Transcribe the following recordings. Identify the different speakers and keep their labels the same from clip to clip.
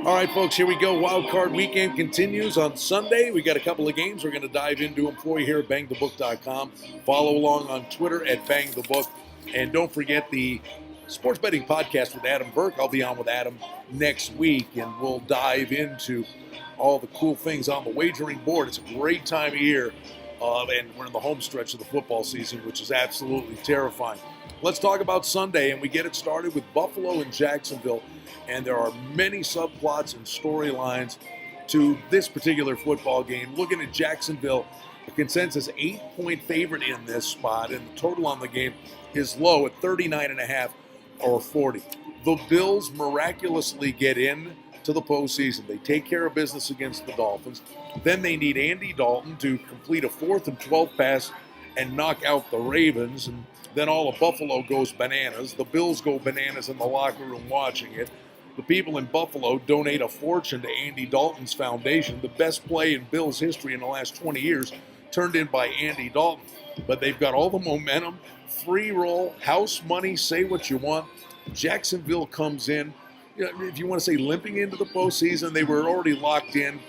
Speaker 1: All right, folks, here we go. Wild Card weekend continues on Sunday. We got a couple of games we're going to dive into them for you here at bangthebook.com. Follow along on Twitter at bangthebook. And don't forget the sports betting podcast with Adam Burke. I'll be on with Adam next week, and we'll dive into all the cool things on the wagering board. It's a great time of year, and we're in the home stretch of the football season, which is absolutely terrifying. Let's talk about Sunday, and we get it started with Buffalo and Jacksonville. And there are many subplots and storylines to this particular football game. Looking at Jacksonville, the consensus 8-point favorite in this spot, and the total on the game is low at 39.5 or 40. The Bills miraculously get in to the postseason. They take care of business against the Dolphins. Then they need Andy Dalton to complete a 4th and 12 pass and knock out the Ravens. And then all of Buffalo goes bananas. The Bills go bananas in the locker room watching it. The people in Buffalo donate a fortune to Andy Dalton's foundation, the best play in Bills history in the last 20 years, turned in by Andy Dalton. But they've got all the momentum, free roll, house money, say what you want. Jacksonville comes in, if you want to say limping into the postseason, they were already locked in,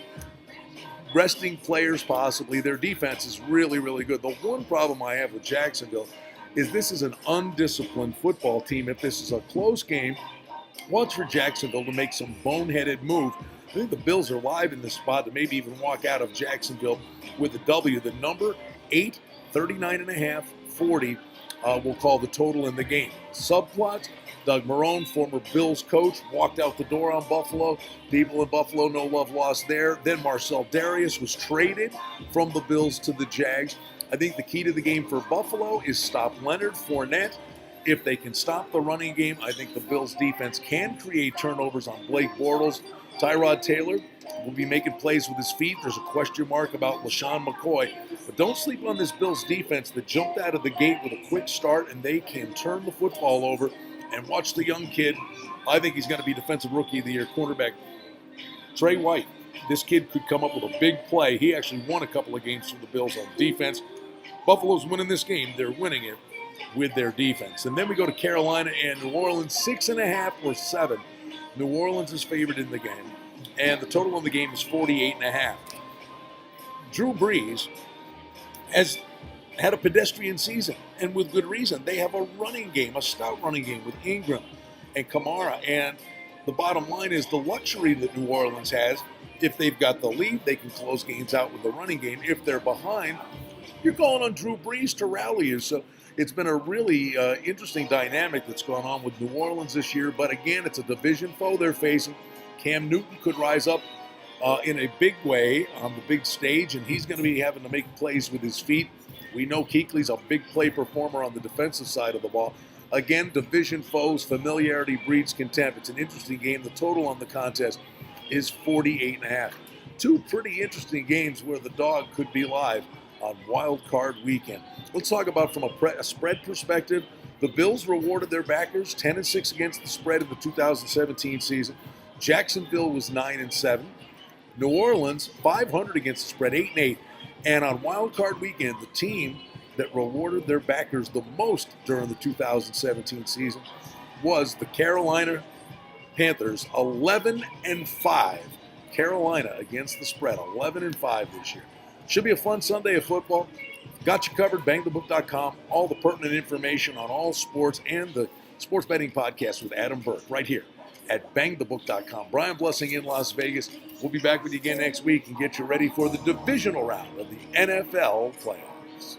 Speaker 1: resting players possibly. Their defense is really, really good. The one problem I have with Jacksonville is this is an undisciplined football team. If this is a close game, watch for Jacksonville to make some boneheaded move. I think the Bills are live in this spot to maybe even walk out of Jacksonville with a W. The number 8, 39.5, 40 will call the total in the game. Subplot, Doug Marrone, former Bills coach, walked out the door on Buffalo. People in Buffalo, no love lost there. Then Marcel Darius was traded from the Bills to the Jags. I think the key to the game for Buffalo is stop Leonard Fournette. If they can stop the running game, I think the Bills' defense can create turnovers on Blake Bortles. Tyrod Taylor will be making plays with his feet. There's a question mark about LaShawn McCoy. But don't sleep on this Bills' defense that jumped out of the gate with a quick start, and they can turn the football over. And watch the young kid. I think he's going to be Defensive Rookie of the Year, cornerback Trey White. This kid could come up with a big play. He actually won a couple of games for the Bills on defense. Buffalo's winning this game. They're winning it with their defense. And then we go to Carolina and New Orleans, 6.5 or 7. New Orleans is favored in the game, and the total on the game is 48.5. Drew Brees has had a pedestrian season, and with good reason. They have a running game, a stout running game with Ingram and Kamara, and the bottom line is the luxury that New Orleans has. If they've got the lead, they can close games out with the running game. If they're behind, you're calling on Drew Brees to rally you. So it's been a really interesting dynamic that's gone on with New Orleans this year. But again, it's a division foe they're facing. Cam Newton could rise up in a big way on the big stage, and he's going to be having to make plays with his feet. We know Kuechly's a big play performer on the defensive side of the ball. Again, division foes, familiarity breeds contempt. It's an interesting game. The total on the contest is 48.5. Two pretty interesting games where the dog could be live on Wild Card weekend. Let's talk about from a spread perspective. The Bills rewarded their backers 10-6 against the spread in the 2017 season. Jacksonville was 9-7. New Orleans 500 against the spread, 8-8. And on Wild Card weekend, the team that rewarded their backers the most during the 2017 season was the Carolina Panthers, 11-5. Carolina against the spread, 11-5 this year. Should be a fun Sunday of football. Got you covered, bangthebook.com. All the pertinent information on all sports and the sports betting podcast with Adam Burke right here at bangthebook.com. Brian Blessing in Las Vegas. We'll be back with you again next week and get you ready for the divisional round of the NFL playoffs.